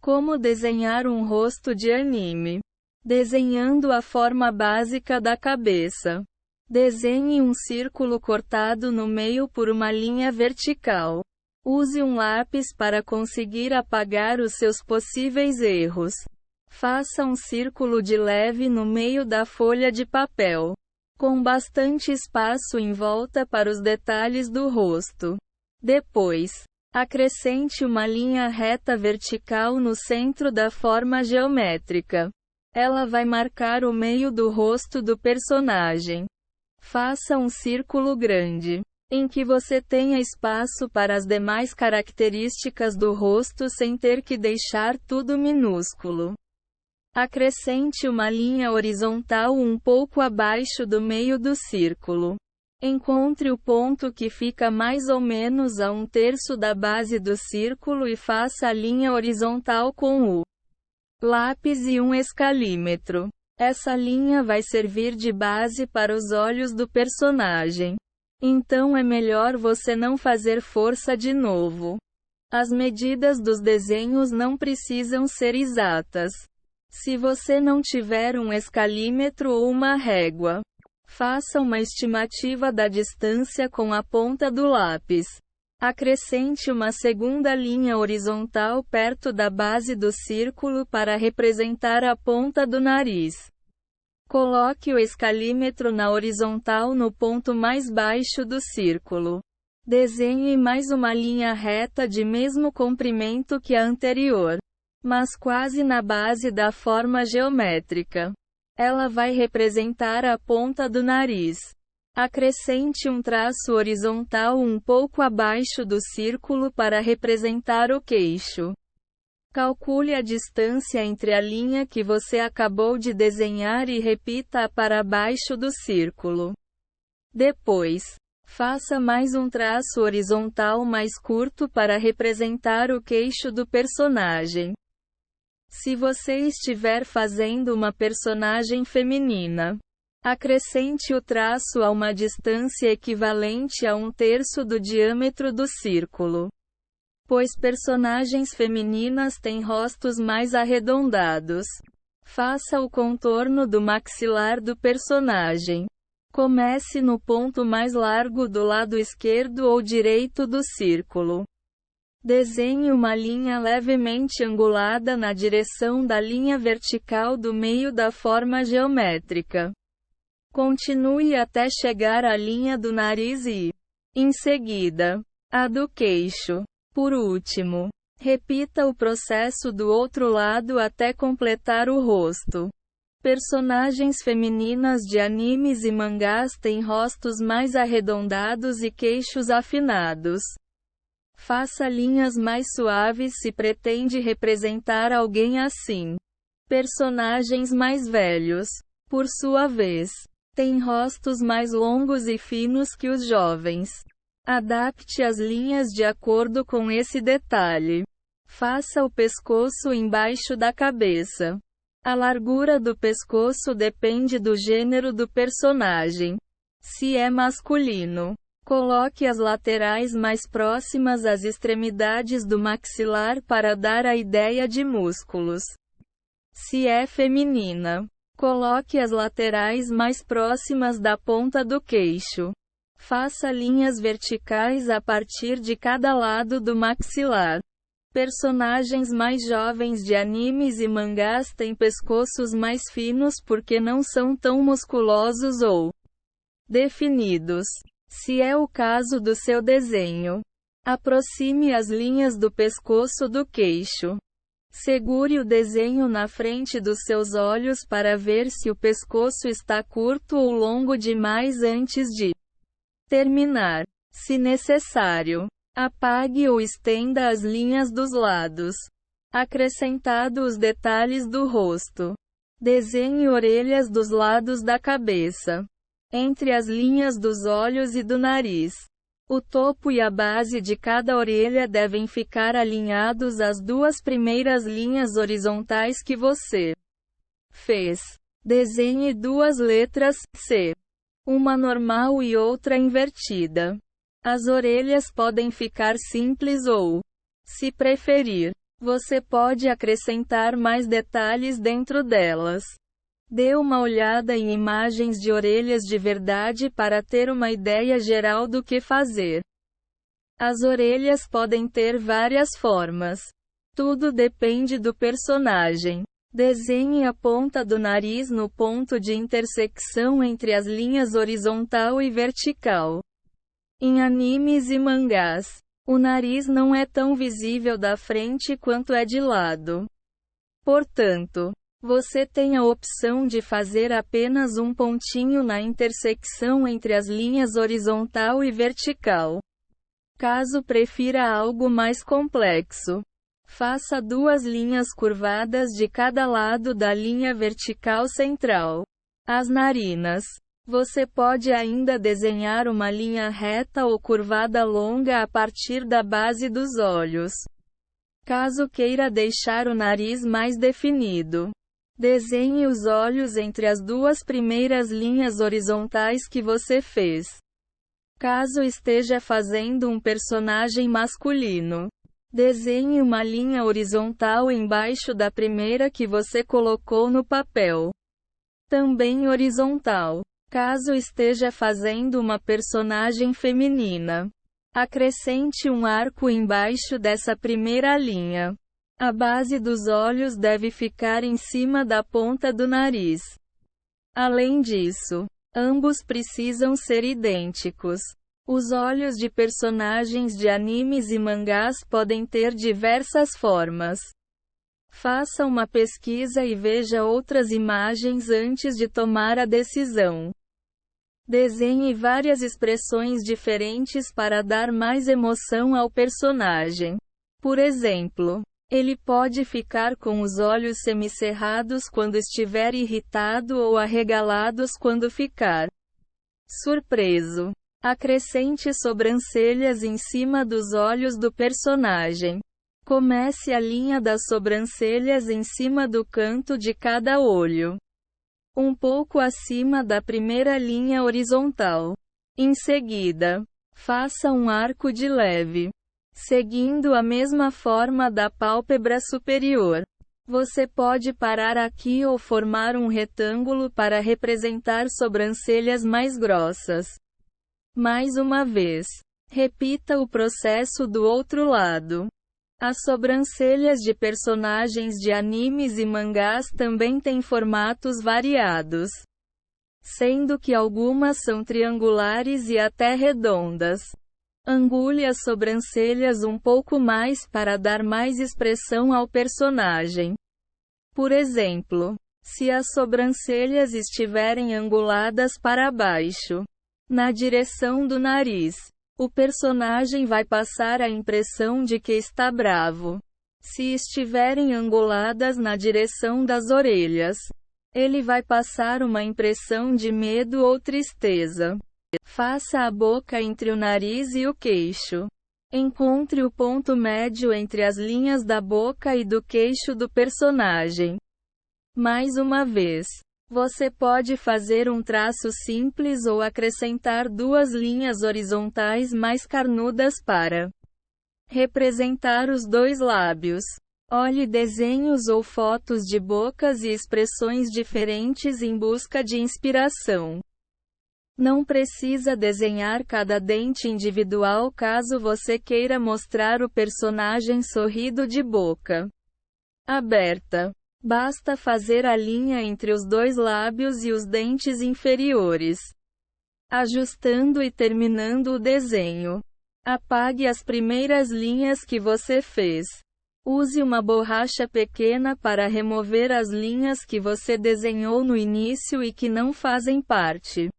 Como desenhar um rosto de anime? Desenhando a forma básica da cabeça. Desenhe um círculo cortado no meio por uma linha vertical. Use um lápis para conseguir apagar os seus possíveis erros. Faça um círculo de leve no meio da folha de papel, com bastante espaço em volta para os detalhes do rosto. Depois, acrescente uma linha reta vertical no centro da forma geométrica. Ela vai marcar o meio do rosto do personagem. Faça um círculo grande, em que você tenha espaço para as demais características do rosto sem ter que deixar tudo minúsculo. Acrescente uma linha horizontal um pouco abaixo do meio do círculo. Encontre o ponto que fica mais ou menos a 1/3 da base do círculo e faça a linha horizontal com o lápis e um escalímetro. Essa linha vai servir de base para os olhos do personagem. Então é melhor você não fazer força de novo. As medidas dos desenhos não precisam ser exatas. Se você não tiver um escalímetro ou uma régua, faça uma estimativa da distância com a ponta do lápis. Acrescente uma segunda linha horizontal perto da base do círculo para representar a ponta do nariz. Coloque o escalímetro na horizontal no ponto mais baixo do círculo. Desenhe mais uma linha reta de mesmo comprimento que a anterior, mas quase na base da forma geométrica. Ela vai representar a ponta do nariz. Acrescente um traço horizontal um pouco abaixo do círculo para representar o queixo. Calcule a distância entre a linha que você acabou de desenhar e repita-a para baixo do círculo. Depois, faça mais um traço horizontal mais curto para representar o queixo do personagem. Se você estiver fazendo uma personagem feminina, acrescente o traço a uma distância equivalente a 1/3 do diâmetro do círculo. Pois personagens femininas têm rostos mais arredondados. Faça o contorno do maxilar do personagem. Comece no ponto mais largo do lado esquerdo ou direito do círculo. Desenhe uma linha levemente angulada na direção da linha vertical do meio da forma geométrica. Continue até chegar à linha do nariz e, em seguida, a do queixo. Por último, repita o processo do outro lado até completar o rosto. Personagens femininas de animes e mangás têm rostos mais arredondados e queixos afinados. Faça linhas mais suaves se pretende representar alguém assim. Personagens mais velhos, por sua vez, têm rostos mais longos e finos que os jovens. Adapte as linhas de acordo com esse detalhe. Faça o pescoço embaixo da cabeça. A largura do pescoço depende do gênero do personagem. Se é masculino, coloque as laterais mais próximas às extremidades do maxilar para dar a ideia de músculos. Se é feminina, coloque as laterais mais próximas da ponta do queixo. Faça linhas verticais a partir de cada lado do maxilar. Personagens mais jovens de animes e mangás têm pescoços mais finos porque não são tão musculosos ou definidos. Se é o caso do seu desenho, aproxime as linhas do pescoço do queixo. Segure o desenho na frente dos seus olhos para ver se o pescoço está curto ou longo demais antes de terminar. Se necessário, apague ou estenda as linhas dos lados. Acrescentado os detalhes do rosto. Desenhe orelhas dos lados da cabeça, entre as linhas dos olhos e do nariz. O topo e a base de cada orelha devem ficar alinhados às duas primeiras linhas horizontais que você fez. Desenhe duas letras C, uma normal e outra invertida. As orelhas podem ficar simples ou, se preferir, Você pode acrescentar mais detalhes dentro delas. Dê uma olhada em imagens de orelhas de verdade para ter uma ideia geral do que fazer. As orelhas podem ter várias formas. Tudo depende do personagem. Desenhe a ponta do nariz no ponto de intersecção entre as linhas horizontal e vertical. Em animes e mangás, o nariz não é tão visível da frente quanto é de lado. Portanto, você tem a opção de fazer apenas um pontinho na intersecção entre as linhas horizontal e vertical. Caso prefira algo mais complexo, faça 2 linhas curvadas de cada lado da linha vertical central. As narinas. Você pode ainda desenhar uma linha reta ou curvada longa a partir da base dos olhos. Caso queira deixar o nariz mais definido, desenhe os olhos entre as 2 primeiras linhas horizontais que você fez. Caso esteja fazendo um personagem masculino, desenhe uma linha horizontal embaixo da primeira que você colocou no papel. Também horizontal. Caso esteja fazendo uma personagem feminina, acrescente um arco embaixo dessa primeira linha. A base dos olhos deve ficar em cima da ponta do nariz. Além disso, ambos precisam ser idênticos. Os olhos de personagens de animes e mangás podem ter diversas formas. Faça uma pesquisa e veja outras imagens antes de tomar a decisão. Desenhe várias expressões diferentes para dar mais emoção ao personagem. Por exemplo, ele pode ficar com os olhos semicerrados quando estiver irritado ou arregalados quando ficar surpreso. Acrescente sobrancelhas em cima dos olhos do personagem. Comece a linha das sobrancelhas em cima do canto de cada olho, um pouco acima da primeira linha horizontal. Em seguida, faça um arco de leve, seguindo a mesma forma da pálpebra superior. Você pode parar aqui ou formar um retângulo para representar sobrancelhas mais grossas. Mais uma vez, repita o processo do outro lado. As sobrancelhas de personagens de animes e mangás também têm formatos variados, sendo que algumas são triangulares e até redondas. Angule as sobrancelhas um pouco mais para dar mais expressão ao personagem. Por exemplo, se as sobrancelhas estiverem anguladas para baixo, na direção do nariz, o personagem vai passar a impressão de que está bravo. Se estiverem anguladas na direção das orelhas, ele vai passar uma impressão de medo ou tristeza. Faça a boca entre o nariz e o queixo. Encontre o ponto médio entre as linhas da boca e do queixo do personagem. Mais uma vez, você pode fazer um traço simples ou acrescentar 2 linhas horizontais mais carnudas para representar os 2 lábios. Olhe desenhos ou fotos de bocas e expressões diferentes em busca de inspiração. Não precisa desenhar cada dente individual caso você queira mostrar o personagem sorrindo de boca aberta. Basta fazer a linha entre os 2 lábios e os dentes inferiores, ajustando e terminando o desenho. Apague as primeiras linhas que você fez. Use uma borracha pequena para remover as linhas que você desenhou no início e que não fazem parte,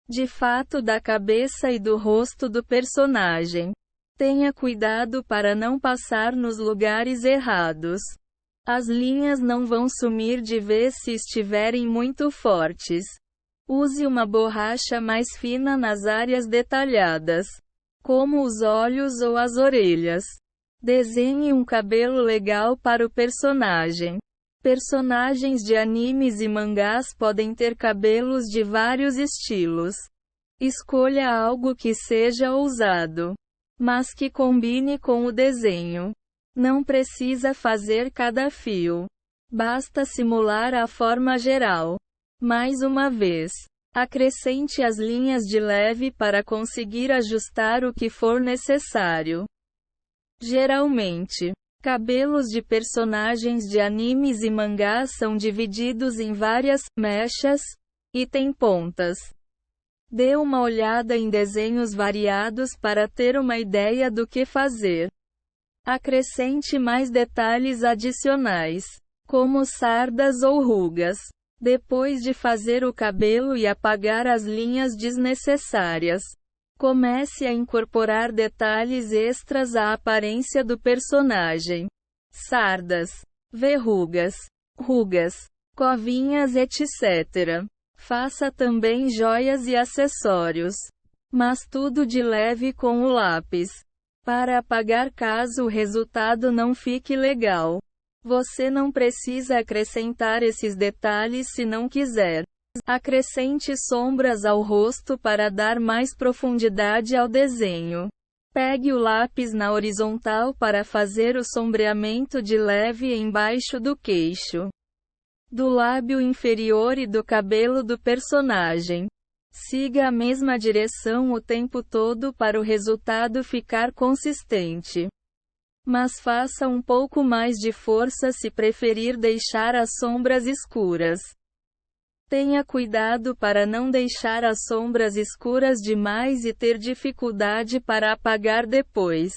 de fato, da cabeça e do rosto do personagem. Tenha cuidado para não passar nos lugares errados. As linhas não vão sumir de vez se estiverem muito fortes. Use uma borracha mais fina nas áreas detalhadas, como os olhos ou as orelhas. Desenhe um cabelo legal para o personagem. Personagens de animes e mangás podem ter cabelos de vários estilos. Escolha algo que seja ousado, mas que combine com o desenho. Não precisa fazer cada fio. Basta simular a forma geral. Mais uma vez, acrescente as linhas de leve para conseguir ajustar o que for necessário. Geralmente, cabelos de personagens de animes e mangás são divididos em várias mechas e têm pontas. Dê uma olhada em desenhos variados para ter uma ideia do que fazer. Acrescente mais detalhes adicionais, como sardas ou rugas, depois de fazer o cabelo e apagar as linhas desnecessárias. Comece a incorporar detalhes extras à aparência do personagem. Sardas, verrugas, rugas, covinhas, etc. Faça também joias e acessórios. Mas tudo de leve com o lápis. Para apagar caso o resultado não fique legal. Você não precisa acrescentar esses detalhes se não quiser. Acrescente sombras ao rosto para dar mais profundidade ao desenho. Pegue o lápis na horizontal para fazer o sombreamento de leve embaixo do queixo, do lábio inferior e do cabelo do personagem. Siga a mesma direção o tempo todo para o resultado ficar consistente. Mas faça um pouco mais de força se preferir deixar as sombras escuras. Tenha cuidado para não deixar as sombras escuras demais e ter dificuldade para apagar depois.